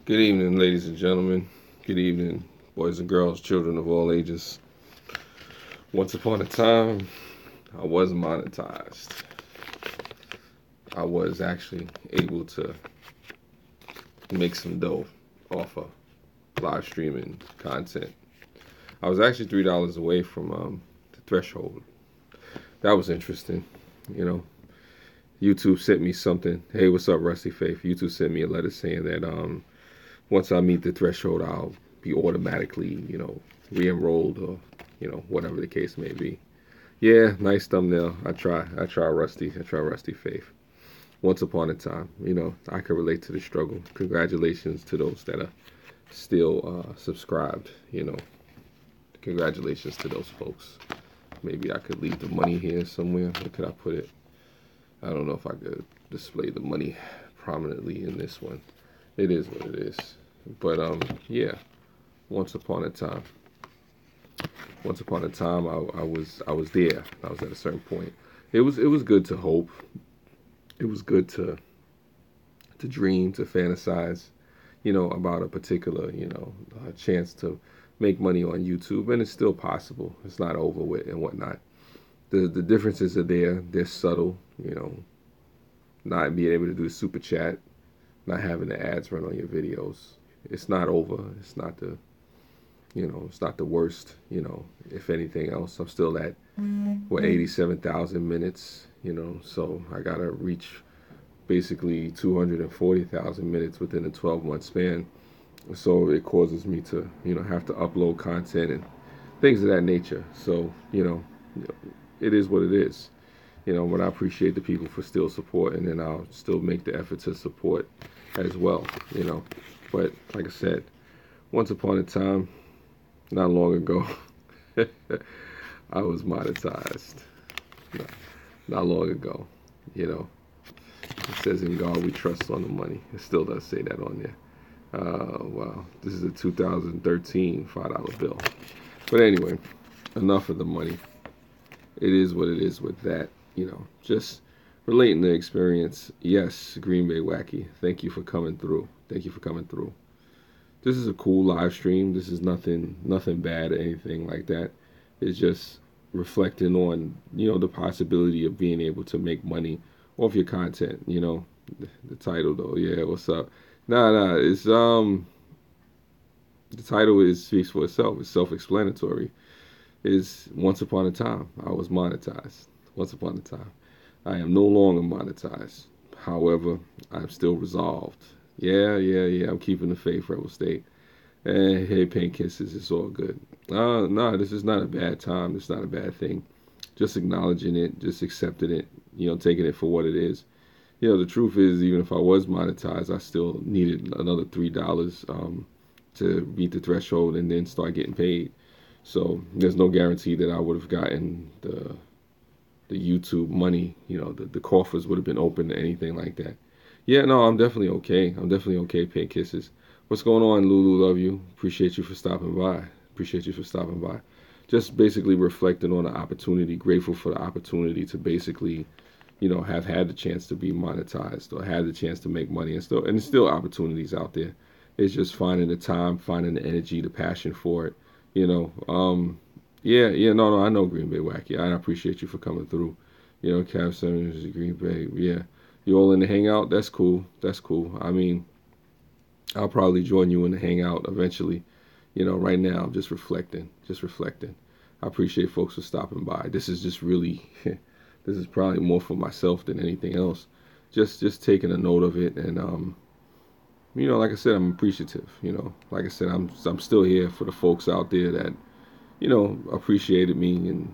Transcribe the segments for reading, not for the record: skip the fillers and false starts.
Good evening, ladies and gentlemen. Good evening, boys and girls, children of all ages. Once upon a time, I was monetized. I was actually able to make some dough off of live streaming content. I was actually $3 away from the threshold. That was interesting. You know, YouTube sent me something. Hey, what's up, Rusty Faith? YouTube sent me a letter saying that once I meet the threshold, I'll be automatically, re-enrolled or, whatever the case may be. Yeah, nice thumbnail. I try Rusty. I try Rusty Faith. Once upon a time, I can relate to the struggle. Congratulations to those that are still subscribed. Congratulations to those folks. Maybe I could leave the money here somewhere. Where could I put it? I don't know if I could display the money prominently in this one. It is what it is. But yeah. Once upon a time. Once upon a time, I was there. I was at a certain point. It was good to hope. It was good to dream, to fantasize, about a particular, chance to make money on YouTube, and it's still possible. It's not over with and whatnot. The differences are there. They're subtle, not being able to do super chat, not having the ads run on your videos. It's not over. It's not the worst. If anything else, I'm still at 87,000 minutes. So I gotta reach basically 240,000 minutes within a 12-month span. So it causes me to have to upload content and things of that nature. So it is what it is. But I appreciate the people for still supporting, and I'll still make the effort to support as well. But like I said, once upon a time, not long ago, I was monetized. Not long ago, It says in God we trust on the money. It still does say that on there. Wow, this is a 2013 $5 bill. But anyway, enough of the money. It is what it is with that. Just relating the experience. Yes, Green Bay Wacky. Thank you for coming through. Thank you for coming through. This is a cool live stream. This is nothing bad or anything like that. It's just reflecting on, the possibility of being able to make money off your content. The title though. Yeah, what's up? Nah, it's the title speaks for itself. It's self-explanatory. Is once upon a time I was monetized. Once upon a time. I am no longer monetized. However, I'm still resolved. Yeah. I'm keeping the faith, Rebel State. And hey, paint kisses, it's all good. No, this is not a bad time. It's not a bad thing. Just acknowledging it, just accepting it, taking it for what it is. The truth is, even if I was monetized, I still needed another $3 to meet the threshold and then start getting paid. So there's no guarantee that I would have gotten the YouTube money. The coffers would have been open to anything like that. Yeah, no, I'm definitely okay. I'm definitely okay. Paint kisses. What's going on, Lulu? Love you. Appreciate you for stopping by. Appreciate you for stopping by. Just basically reflecting on the opportunity. Grateful for the opportunity to basically, have had the chance to be monetized or had the chance to make money, and there's still opportunities out there. It's just finding the time, finding the energy, the passion for it. No, I know Green Bay Wacky. I appreciate you for coming through. Cav Simmons, Green Bay. Yeah, you all in the hangout? That's cool. That's cool. I mean, I'll probably join you in the hangout eventually. Right now I'm just reflecting. I appreciate folks for stopping by. This is just really, this is probably more for myself than anything else. Just taking a note of it, and like I said, I'm appreciative. Like I said, I'm still here for the folks out there that appreciated me and,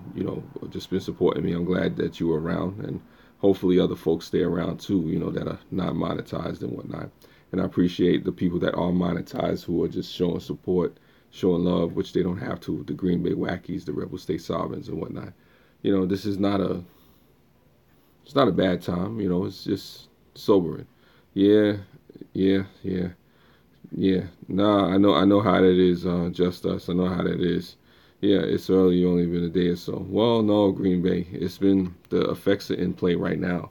just been supporting me. I'm glad that you were around, and hopefully other folks stay around too, that are not monetized and whatnot. And I appreciate the people that are monetized who are just showing support, showing love, which they don't have to. The Green Bay Wackies, the Rebel State Sovereigns and whatnot. This is it's not a bad time. It's just sobering. Yeah. Nah, I know how that is, Just Us. I know how that is. Yeah, it's early, only been a day or so. Well, no, Green Bay. It's been, the effects are in play right now.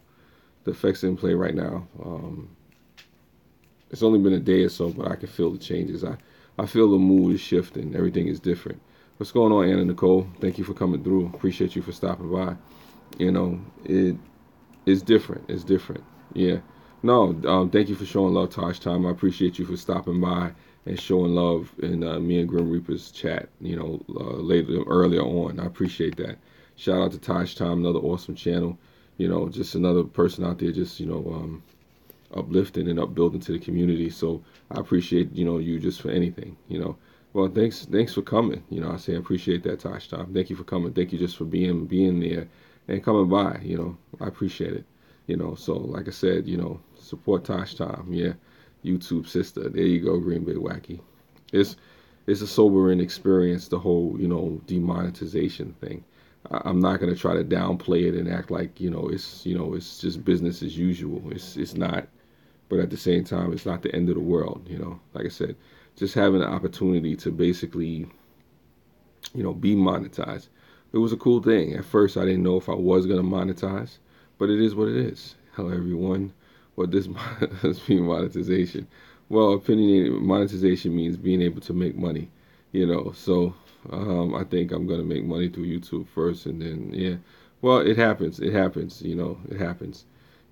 It's only been a day or so, but I can feel the changes. I feel the mood is shifting. Everything is different. What's going on, Anna Nicole? Thank you for coming through. Appreciate you for stopping by. You know, it's different. It's different. Yeah. No, thank you for showing love, Tosh Time. I appreciate you for stopping by and showing love in me and Grim Reaper's chat. Later earlier on. I appreciate that. Shout out to Tosh Time, another awesome channel. Just another person out there, just uplifting and upbuilding to the community. So I appreciate you just for anything. Well, thanks for coming. I say I appreciate that, Tosh Time. Thank you for coming. Thank you just for being there and coming by. I appreciate it. So like I said, support Tosh Time. Yeah, YouTube sister. There you go, Green Bay Wacky. It's it's a sobering experience, the whole demonetization thing. I'm not gonna try to downplay it and act like it's just business as usual. It's not, but at the same time, it's not the end of the world. Like I said, just having the opportunity to basically be monetized. It was a cool thing. At first, I didn't know if I was gonna monetize, but it is what it is. Hello, everyone. What does mean monetization? Well, opinionated monetization means being able to make money. So I think I'm gonna make money through YouTube first, and then yeah. Well, it happens. It happens. It happens.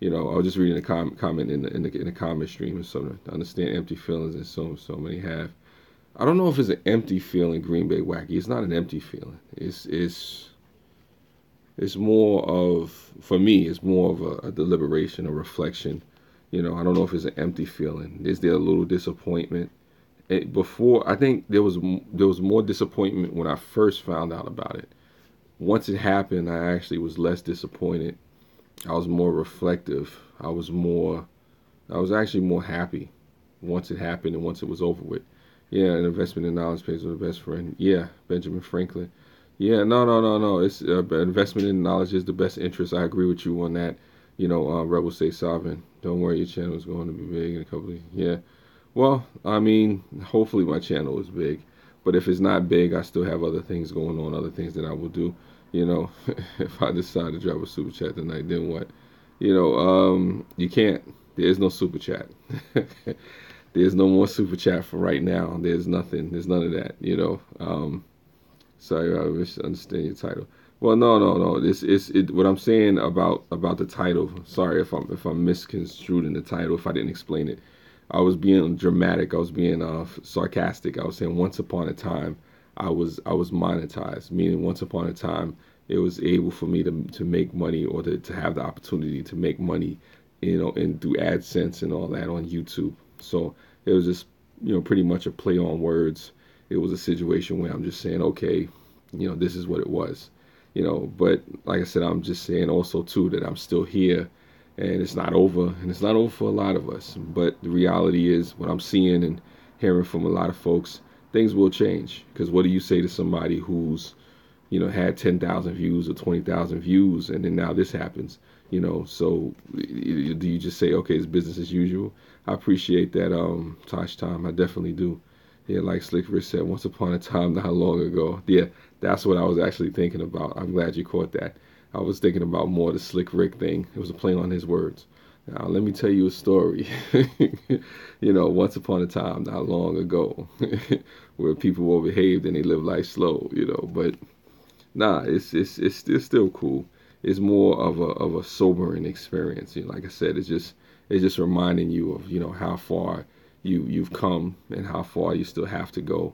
I was just reading a comment in the comment stream or something. I understand empty feelings, and so many have. I don't know if it's an empty feeling, Green Bay Wacky. It's not an empty feeling. It's more of, for me, it's more of a deliberation, a reflection. I don't know if it's an empty feeling. Is there a little disappointment? Before, I think there was more disappointment when I first found out about it. Once it happened, I actually was less disappointed. I was more reflective. I was actually more happy once it happened and once it was over with. Yeah, an investment in knowledge pays for the best friend. Yeah, Benjamin Franklin. Yeah, no, no, no, no. It's investment in knowledge is the best interest. I agree with you on that. Rebel Stay Sovereign. Don't worry, your channel is going to be big in a couple of years. Yeah. Well, I mean, hopefully my channel is big. But if it's not big, I still have other things going on, other things that I will do. If I decide to drop a super chat tonight, then what? You can't. There's no super chat. There's no more super chat for right now. There's nothing. There's none of that. Sorry, I wish to understand your title. Well, no, no, no. This is it. What I'm saying about the title. Sorry if I'm misconstrued in the title. If I didn't explain it, I was being dramatic. I was being sarcastic. I was saying once upon a time, I was monetized. Meaning once upon a time, it was able for me to make money or to have the opportunity to make money, and do AdSense and all that on YouTube. So it was just pretty much a play on words. It was a situation where I'm just saying, okay, this is what it was. But like I said, I'm just saying also too that I'm still here, and it's not over, and it's not over for a lot of us. But the reality is, what I'm seeing and hearing from a lot of folks, things will change. Because what do you say to somebody who's had 10,000 views or 20,000 views, and then now this happens? So do you just say, okay, it's business as usual? I appreciate that, Tosh Time. I definitely do. Yeah, like Slick Rich said, once upon a time, not long ago. Yeah, that's what I was actually thinking about. I'm glad you caught that. I was thinking about more the Slick Rick thing. It was a play on his words. Now, let me tell you a story. Once upon a time, not long ago, where people were behaved and they lived life slow, But nah, it's still cool. It's more of a sobering experience. Like I said, it's just reminding you of how far you've come and how far you still have to go.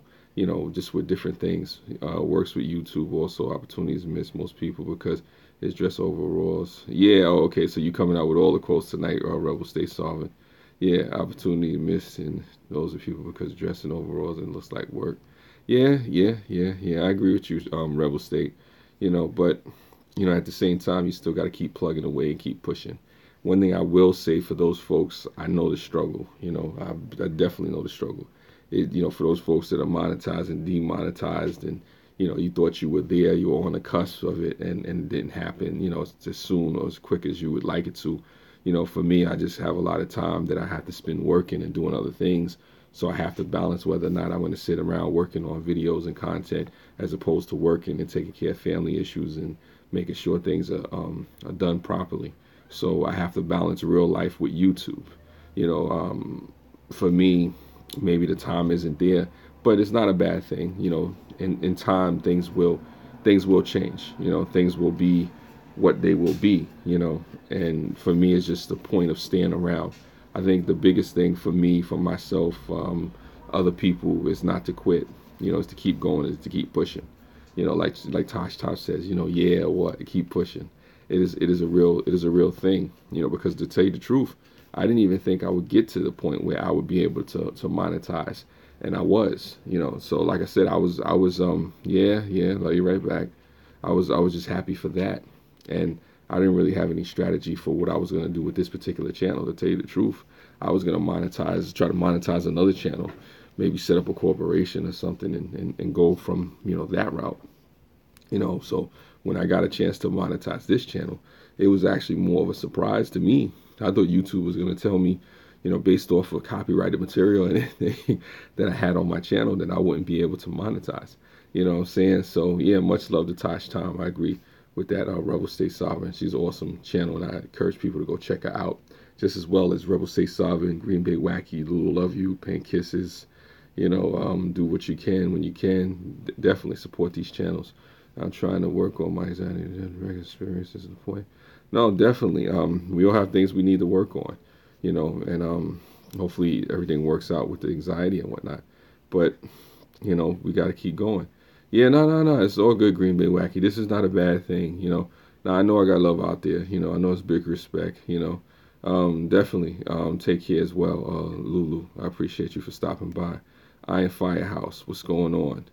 Just with different things. Works with YouTube also. Opportunities miss most people because it's dress overalls. Yeah. Oh, okay. So you coming out with all the quotes tonight? Rebel Stay Solvent. Yeah. Opportunity missed and those are people because dressing overalls and looks like work. Yeah. Yeah. Yeah. Yeah. I agree with you, Rebel State. But at the same time, you still got to keep plugging away and keep pushing. One thing I will say for those folks, I know the struggle. I definitely know the struggle. For those folks that are monetized and demonetized, and you thought you were there, you were on the cusp of it, and it didn't happen. As soon or as quick as you would like it to. For me, I just have a lot of time that I have to spend working and doing other things. So I have to balance whether or not I'm going to sit around working on videos and content as opposed to working and taking care of family issues and making sure things are done properly. So I have to balance real life with YouTube. You know, um, for me, maybe the time isn't there, but it's not a bad thing. In time, things will change. Things will be what they will be. And for me, it's just the point of staying around. I think the biggest thing for me, for myself, other people, is not to quit. Is to keep going, is to keep pushing. Like Tosh says, yeah, what, keep pushing. It is a real thing. Because to tell you the truth, I didn't even think I would get to the point where I would be able to monetize, and I was. So like I said, I was yeah, love you right back. I was just happy for that, and I didn't really have any strategy for what I was gonna do with this particular channel. To tell you the truth, I was gonna try to monetize another channel, maybe set up a corporation or something, and go from that route. So when I got a chance to monetize this channel, it was actually more of a surprise to me. I thought YouTube was going to tell me, based off of copyrighted material and anything that I had on my channel, that I wouldn't be able to monetize. You know what I'm saying? So yeah, much love to Tosh Tom. I agree with that. Rebel State Sovereign, she's an awesome channel, and I encourage people to go check her out, just as well as Rebel State Sovereign, Green Bay Wacky, Lulu Love You, Paint Kisses. Do what you can when you can. Definitely support these channels. I'm trying to work on my anxiety and experiences at the point. No, definitely. We all have things we need to work on, and hopefully everything works out with the anxiety and whatnot. But we got to keep going. Yeah, no. It's all good, Green Bay Wacky. This is not a bad thing. Now I know I got love out there. I know it's big respect. Definitely. Take care as well, Lulu. I appreciate you for stopping by. Iron Firehouse, what's going on?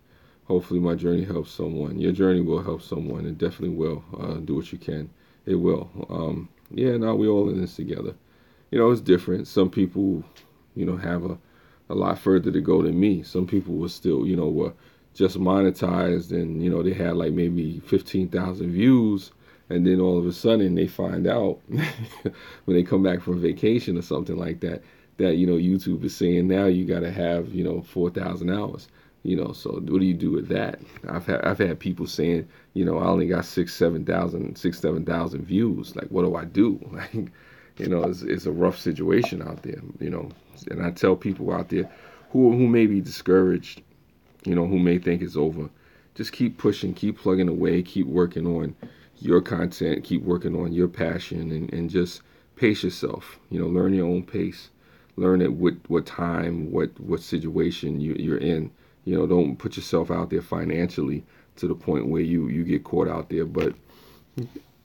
Hopefully my journey helps someone. Your journey will help someone. It definitely will. Do what you can. It will. Yeah, no, we all in this together. It's different. Some people, have a lot further to go than me. Some people were still, were just monetized, and, they had like maybe 15,000 views. And then all of a sudden they find out when they come back from vacation or something like that, YouTube is saying now you got to have, 4,000 hours. So what do you do with that? I've had people saying, I only got 7,000 views. Like, what do I do? Like, it's a rough situation out there. And I tell people out there who may be discouraged, who may think it's over, just keep pushing, keep plugging away, keep working on your content, keep working on your passion, and just pace yourself. Learn your own pace. Learn at what time, what situation you're in. Don't put yourself out there financially to the point where you get caught out there. But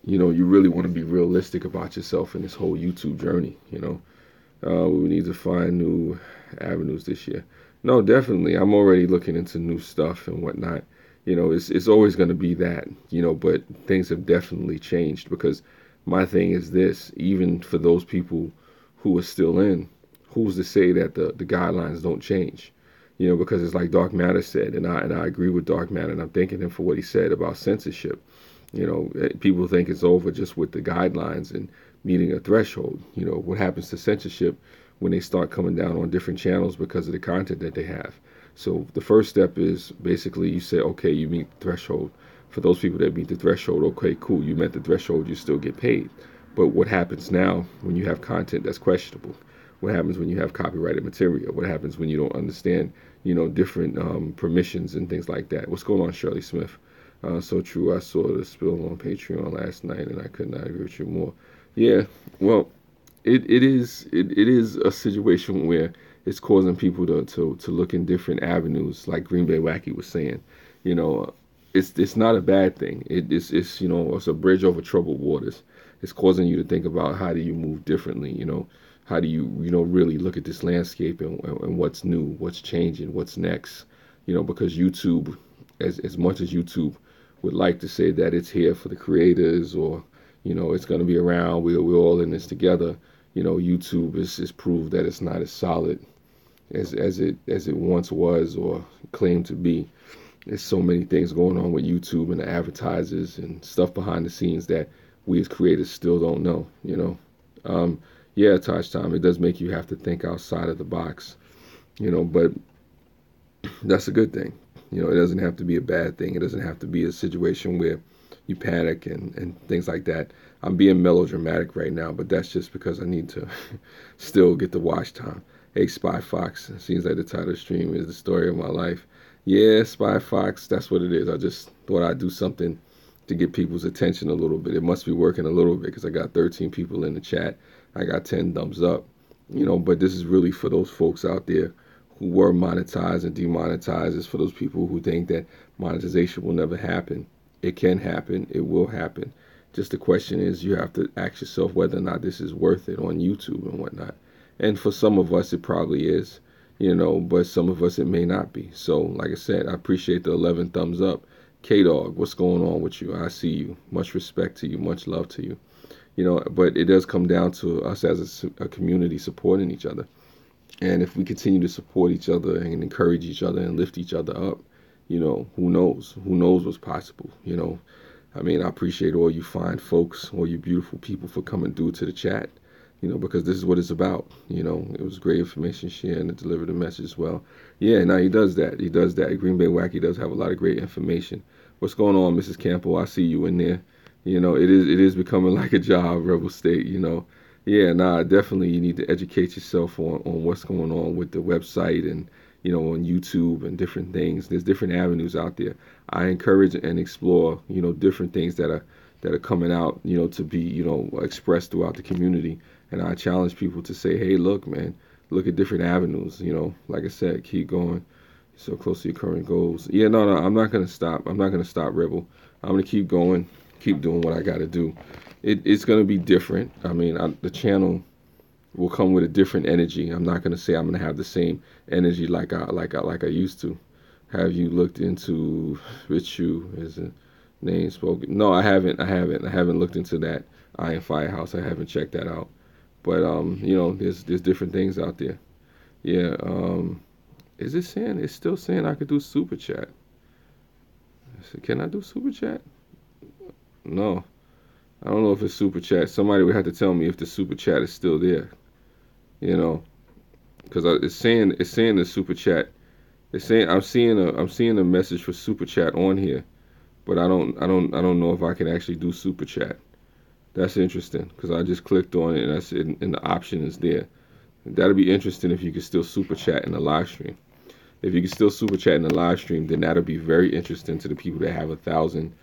you really want to be realistic about yourself in this whole YouTube journey. We need to find new avenues this year. No, definitely. I'm already looking into new stuff and whatnot. It's always going to be that. But things have definitely changed, because my thing is this: even for those people who are still in, who's to say that the guidelines don't change? Because it's like Dark Matter said, and I agree with Dark Matter, and I'm thanking him for what he said about censorship. People think it's over just with the guidelines and meeting a threshold. What happens to censorship when they start coming down on different channels because of the content that they have? So the first step is basically you say, okay, you meet the threshold. For those people that meet the threshold, okay, cool, you met the threshold, you still get paid. But what happens now when you have content that's questionable? What happens when you have copyrighted material? What happens when you don't understand, different permissions and things like that? What's going on, Shirley Smith? So true. I saw the spill on Patreon last night, and I could not agree with you more. Yeah, well, it is a situation where it's causing people to look in different avenues, like Green Bay Wacky was saying. It's not a bad thing. It's it's a bridge over troubled waters. It's causing you to think about how do you move differently. How do you really look at this landscape, and what's new, what's changing, what's next. Because YouTube, as much as YouTube would like to say that it's here for the creators, or it's going to be around, we're all in this together. YouTube is proved that it's not as solid as it once was or claimed to be. There's so many things going on with YouTube and the advertisers and stuff behind the scenes that we as creators still don't know. Yeah, Touch Time, it does make you have to think outside of the box. But that's a good thing. It doesn't have to be a bad thing. It doesn't have to be a situation where you panic and things like that. I'm being melodramatic right now, but that's just because I need to still get the watch time. Hey, Spy Fox. It seems like the title of the stream is the story of my life. Yeah, Spy Fox. That's what it is. I just thought I'd do something to get people's attention a little bit. It must be working a little bit because I got 13 people in the chat. I got 10 thumbs up. But this is really for those folks out there who were monetized and demonetized. It's for those people who think that monetization will never happen. It can happen. It will happen. Just the question is, you have to ask yourself whether or not this is worth it on YouTube and whatnot. And for some of us, it probably is, but some of us, it may not be. So, like I said, I appreciate the 11 thumbs up. K-Dog, what's going on with you? I see you. Much respect to you. Much love to you. But it does come down to us as a community supporting each other. And if we continue to support each other and encourage each other and lift each other up, who knows? Who knows what's possible? I appreciate all you fine folks, all you beautiful people for coming through to the chat, because this is what it's about. It was great information sharing and deliver the message well. Yeah, now he does that. He does that. Green Bay Wacky does have a lot of great information. What's going on, Mrs. Campbell? I see you in there. It is becoming like a job, Rebel State, Yeah, definitely you need to educate yourself on what's going on with the website and, on YouTube and different things. There's different avenues out there. I encourage and explore, different things that are coming out, to be, expressed throughout the community. And I challenge people to say, hey, look, man, look at different avenues, like I said, keep going so close to your current goals. Yeah, no, I'm not going to stop. I'm not going to stop, Rebel. I'm going to keep going, keep doing what I got to do. It's going to be different. The channel will come with a different energy. I'm not going to say I'm going to have the same energy like I used to. Have you looked into Richu as a name spoken? No, I haven't. I haven't looked into that Iron Firehouse. I haven't checked that out. But there's different things out there. Yeah. Is it saying? It's still saying I could do super chat. Can I do super chat? No. I don't know if it's super chat. Somebody would have to tell me if the super chat is still there. Because it's saying the super chat. It's saying I'm seeing a message for super chat on here, but I don't know if I can actually do super chat. That's interesting because I just clicked on it and that's it, and the option is there. That'll be interesting if you can still super chat in the live stream. If you can still super chat in the live stream, then that'll be very interesting to the people that have 1,000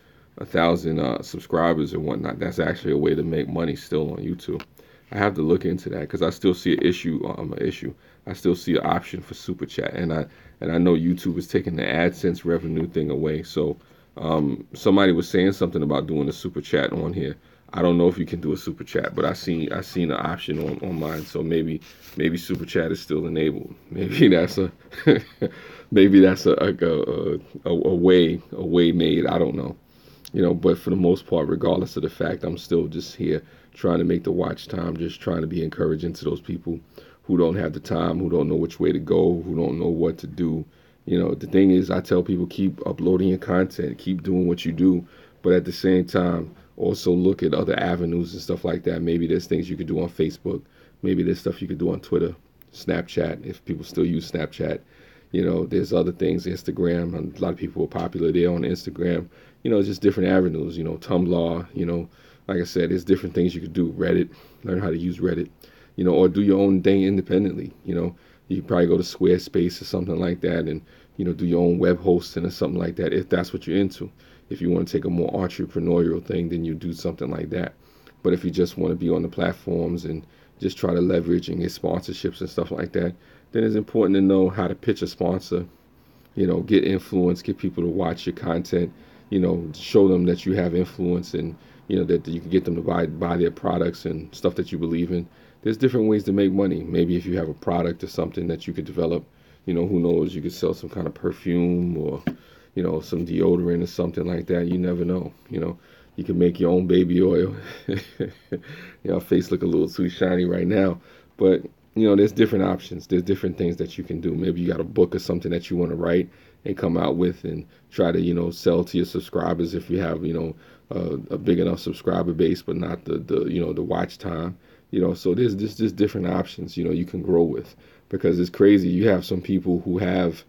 subscribers and whatnot. That's actually a way to make money still on YouTube. I have to look into that because I still see an issue. I still see an option for super chat, and I know YouTube is taking the AdSense revenue thing away. So somebody was saying something about doing a super chat on here. I don't know if you can do a super chat, but I seen an option on mine. So maybe super chat is still enabled. Maybe that's a maybe that's a way made. I don't know. But for the most part, regardless of the fact, I'm still just here trying to make the watch time, just trying to be encouraging to those people who don't have the time, who don't know which way to go, who don't know what to do. The thing is, I tell people, keep uploading your content, keep doing what you do, but at the same time, also look at other avenues and stuff like that. Maybe there's things you could do on Facebook. Maybe there's stuff you could do on Twitter, Snapchat, if people still use Snapchat. There's other things, Instagram. A lot of people are popular there on Instagram. Just different avenues, Tumblr, like I said, there's different things you could do. Reddit, learn how to use Reddit, or do your own thing independently. You could probably go to Squarespace or something like that and, do your own web hosting or something like that if that's what you're into. If you want to take a more entrepreneurial thing, then you do something like that. But if you just want to be on the platforms and just try to leverage and get sponsorships and stuff like that, then it's important to know how to pitch a sponsor, get influence, get people to watch your content, show them that you have influence and, that you can get them to buy their products and stuff that you believe in. There's different ways to make money. Maybe if you have a product or something that you could develop, who knows, you could sell some kind of perfume or, some deodorant or something like that. You never know. You can make your own baby oil. Your face look a little too shiny right now, but there's different options. There's different things that you can do. Maybe you got a book or something that you want to write and come out with and try to, sell to your subscribers if you have, a big enough subscriber base, but not the watch time. So there's just different options, you can grow with, because it's crazy. You have some people who have,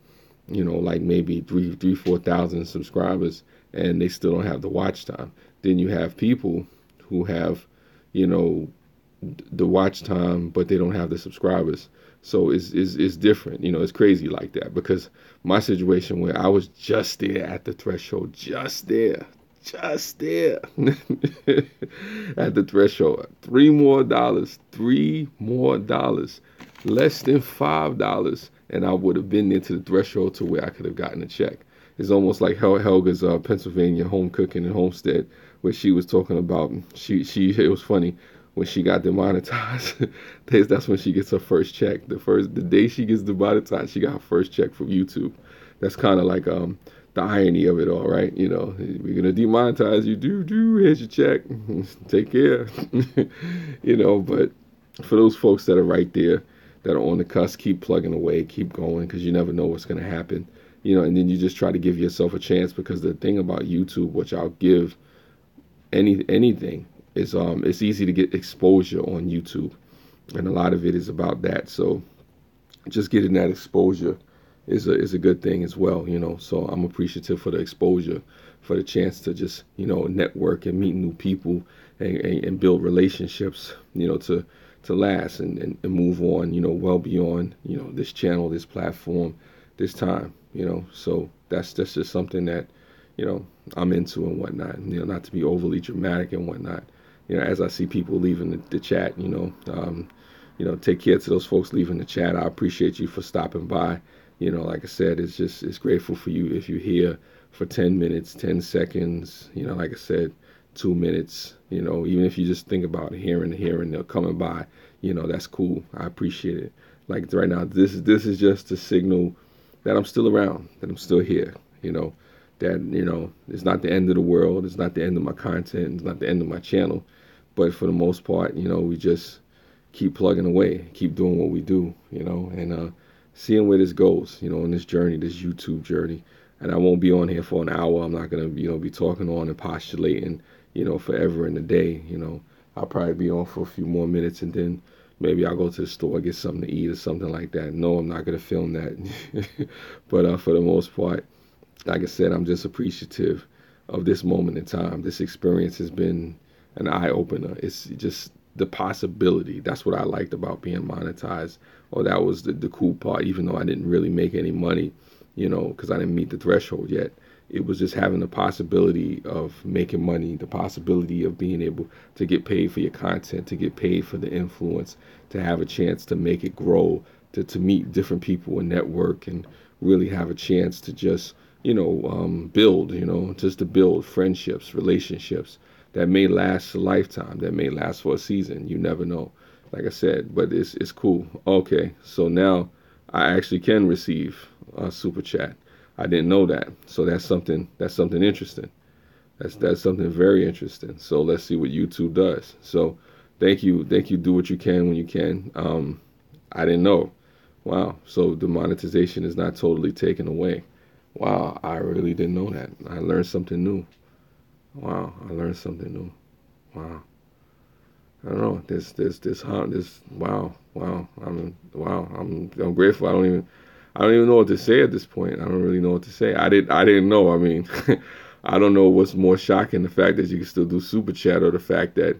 like maybe 4,000 subscribers and they still don't have the watch time. Then you have people who have, the watch time, but they don't have the subscribers. So it's different. It's crazy like that, because my situation where I was just there at the threshold, just there at the threshold. $3 more, less than $5, and I would have been there to the threshold to where I could have gotten a check. It's almost like Helga's Pennsylvania home cooking and homestead, where she was talking about, she it was funny when she got demonetized. That's when she gets her first check. The day she gets demonetized, she got her first check from YouTube. That's kind of like the irony of it all, right? We're gonna demonetize you. Here's your check. Take care. But for those folks that are right there, that are on the cusp, keep plugging away, keep going, because you never know what's gonna happen. And then you just try to give yourself a chance, because the thing about YouTube, which I'll give anything, is it's easy to get exposure on YouTube, and a lot of it is about that. So just getting that exposure is a good thing as well. So I'm appreciative for the exposure, for the chance to just network and meet new people, and build relationships, to last, and move on, well beyond this channel, this platform, this time. So that's just something that I'm into and whatnot. Not to be overly dramatic and whatnot. As I see people leaving the chat, take care to those folks leaving the chat. I appreciate you for stopping by. Like I said, it's grateful for you if you're here for 10 minutes, 10 seconds, like I said, 2 minutes, even if you just think about hearing, they're coming by, that's cool. I appreciate it. Like right now, this is just a signal that I'm still around, that I'm still here, that, it's not the end of the world. It's not the end of my content. It's not the end of my channel. But for the most part, we just keep plugging away, keep doing what we do, and seeing where this goes, in this journey, this YouTube journey. And I won't be on here for an hour. I'm not going to, be talking on and postulating, forever in the day. I'll probably be on for a few more minutes, and then maybe I'll go to the store, get something to eat or something like that. No, I'm not going to film that. But for the most part, like I said, I'm just appreciative of this moment in time. This experience has been an eye-opener. It's just the possibility. That's what I liked about being monetized. Or that was the cool part, even though I didn't really make any money, because I didn't meet the threshold yet. It was just having the possibility of making money, the possibility of being able to get paid for your content, to get paid for the influence, to have a chance to make it grow, to meet different people and network, and really have a chance to just build, just to build friendships, relationships that may last a lifetime, that may last for a season. You never know, like I said, but it's cool. Okay, so now I actually can receive a super chat. I didn't know that, so that's something interesting. That's something very interesting. So let's see what YouTube does. So thank you. Do what you can when you can. I didn't know. Wow. So the monetization is not totally taken away. Wow, I really didn't know that. I learned something new. Wow, I learned something new. Wow. I don't know. I'm grateful. I don't even know what to say at this point. I don't really know what to say. I didn't know. I mean, I don't know what's more shocking, the fact that you can still do super chat, or the fact that,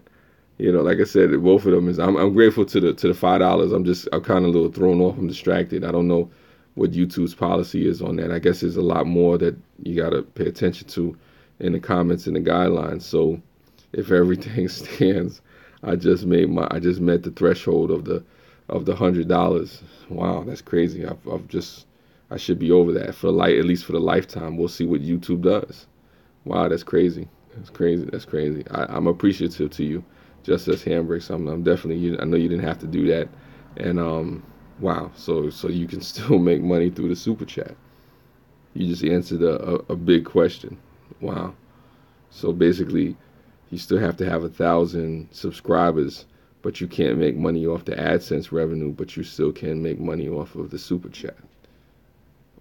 like I said, both of them is. I'm grateful to the $5. I'm kind of a little thrown off. I'm distracted. I don't know what YouTube's policy is on that. I guess there's a lot more that you got to pay attention to in the comments and the guidelines. So if everything stands, I just met the threshold of the $100. Wow, that's crazy. I should be over that for at least for the lifetime. We'll see what YouTube does. Wow, that's crazy. That's crazy. I'm appreciative to you, just as Handbricks. I'm definitely. I know you didn't have to do that, and wow. So you can still make money through the super chat. You just answered a big question. Wow. So basically, you still have to have 1,000 subscribers, but you can't make money off the AdSense revenue, but you still can make money off of the super chat.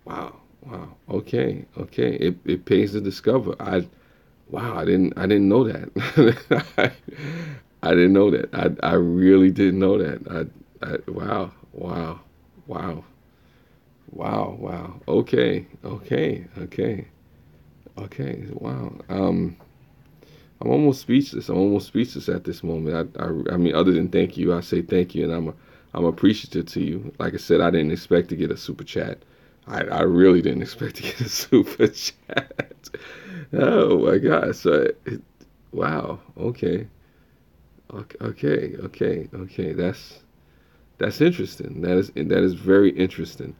Wow. Okay. It pays to discover. I didn't know that. I didn't know that. I really didn't know that. Wow. Okay. Wow. I'm almost speechless. At this moment. I mean, other than thank you, I say thank you, and I'm appreciative to you. Like I said, I didn't expect to get a super chat. I really didn't expect to get a super chat. Oh my God. So, wow. Okay. Okay. That's interesting. That is very interesting.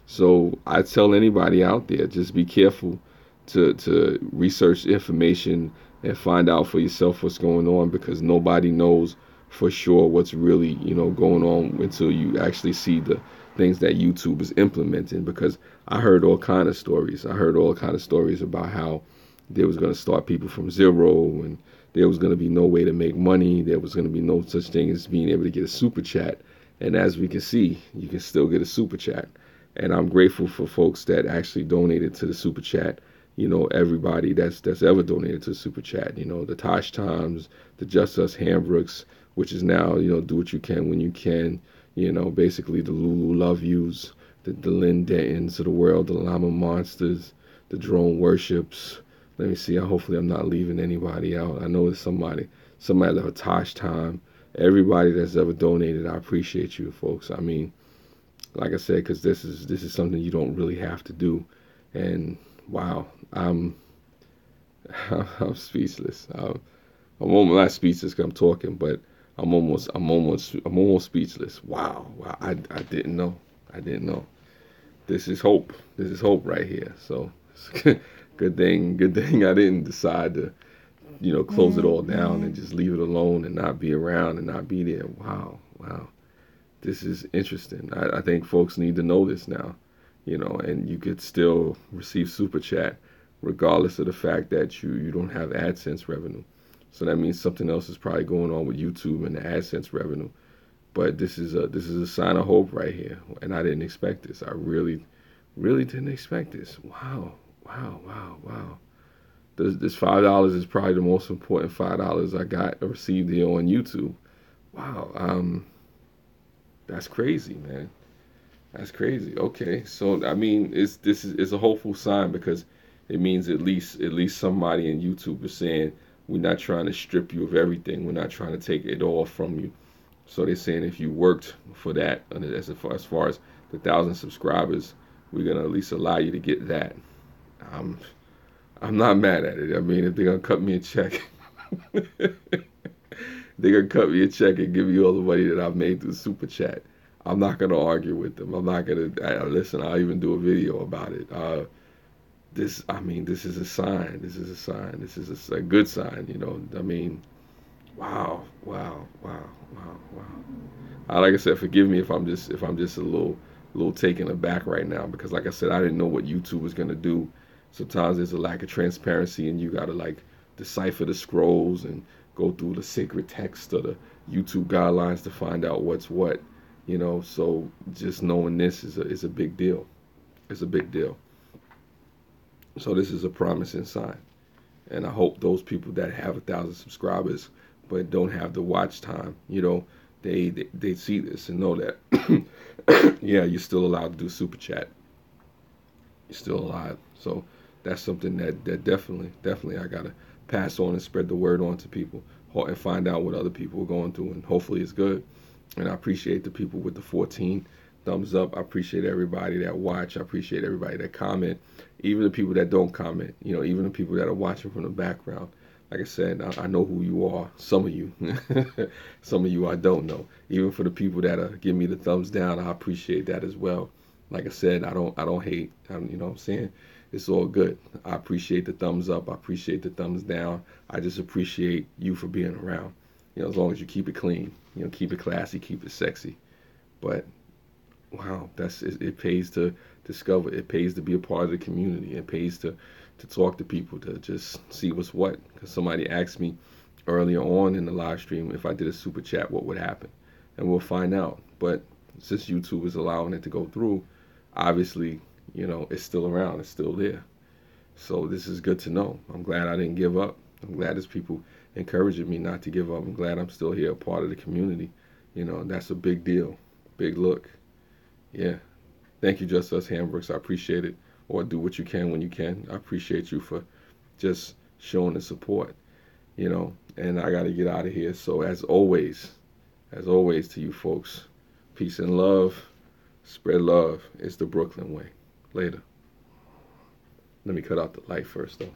So I tell anybody out there, just be careful to research information and find out for yourself what's going on, because nobody knows for sure what's really going on until you actually see the things that YouTube is implementing. Because I heard all kind of stories. I heard all kind of stories about how they was going to start people from zero, and there was going to be no way to make money. There was going to be no such thing as being able to get a super chat. And as we can see, you can still get a super chat. And I'm grateful for folks that actually donated to the super chat. Everybody that's ever donated to the super chat. The Tosh Times, the Just Us Hambrooks, which is now do what you can when you can. Basically the Lulu Love Yous, the Lynn Dentons of the world, the Llama Monsters, the Drone Worships. Let me see. Hopefully I'm not leaving anybody out. I know there's somebody left a Tosh Time. Everybody that's ever donated, I appreciate you, folks. I mean, like I said, because this is something you don't really have to do. And wow, I'm speechless. I'm almost not speechless because I'm talking, but I'm almost speechless. Wow. I didn't know. I didn't know. This is hope. This is hope right here. So good thing I didn't decide to close it all down and just leave it alone and not be around and not be there. Wow. This is interesting. I think folks need to know this now, and you could still receive super chat regardless of the fact that you don't have AdSense revenue. So that means something else is probably going on with YouTube and the AdSense revenue. But this is a sign of hope right here, and I didn't expect this. I really didn't expect this. Wow. This $5 is probably the most important $5 I got or received here on YouTube. Wow. That's crazy, man. That's crazy. Okay, so I mean, it's a hopeful sign, because it means at least somebody in YouTube is saying we're not trying to strip you of everything. We're not trying to take it all from you. So they're saying if you worked for that, and as far as the 1,000 subscribers, we're gonna at least allow you to get that. I'm I'm not mad at it. I mean, if they're gonna cut me a check, they're gonna cut me a check and give me all the money that I've made through Super Chat. I'm not gonna argue with them. I'm not gonna listen. I'll even do a video about it. This is a sign. This is a sign. This is a good sign. I mean, wow. Like I said, forgive me if I'm just a little taken aback right now, because like I said, I didn't know what YouTube was gonna do. Sometimes there's a lack of transparency, and you gotta like decipher the scrolls and go through the sacred text of the YouTube guidelines to find out what's what. So just knowing this is a big deal. It's a big deal. So this is a promising sign, and I hope those people that have 1,000 subscribers but don't have the watch time, they see this and know that yeah, you're still allowed to do super chat. You're still alive. So that's something that definitely I gotta pass on and spread the word on to people, and find out what other people are going through, and hopefully it's good. And I appreciate the people with the 14 thumbs up. I appreciate everybody that watch. I appreciate everybody that comment, even the people that don't comment. Even the people that are watching from the background. Like I said, I know who you are. Some of you, some of you I don't know. Even for the people that give me the thumbs down, I appreciate that as well. Like I said, I don't hate. You know what I'm saying? It's all good. I appreciate the thumbs up. I appreciate the thumbs down. I just appreciate you for being around. As long as you keep it clean, keep it classy, keep it sexy. But wow, it pays to discover. It pays to be a part of the community. It pays to talk to people, to just see what's what. Because somebody asked me earlier on in the live stream, if I did a super chat, what would happen? And we'll find out. But since YouTube is allowing it to go through, obviously, it's still around. It's still there. So this is good to know. I'm glad I didn't give up. I'm glad there's people encouraging me not to give up. I'm glad I'm still here, a part of the community. That's a big deal. Big look. Yeah. Thank you, Just Us Hambrooks. I appreciate it. Or do what you can when you can. I appreciate you for just showing the support. And I got to get out of here. So as always to you folks, Peace and love. Spread love. It's the Brooklyn way. Later. Let me cut out the light first, though.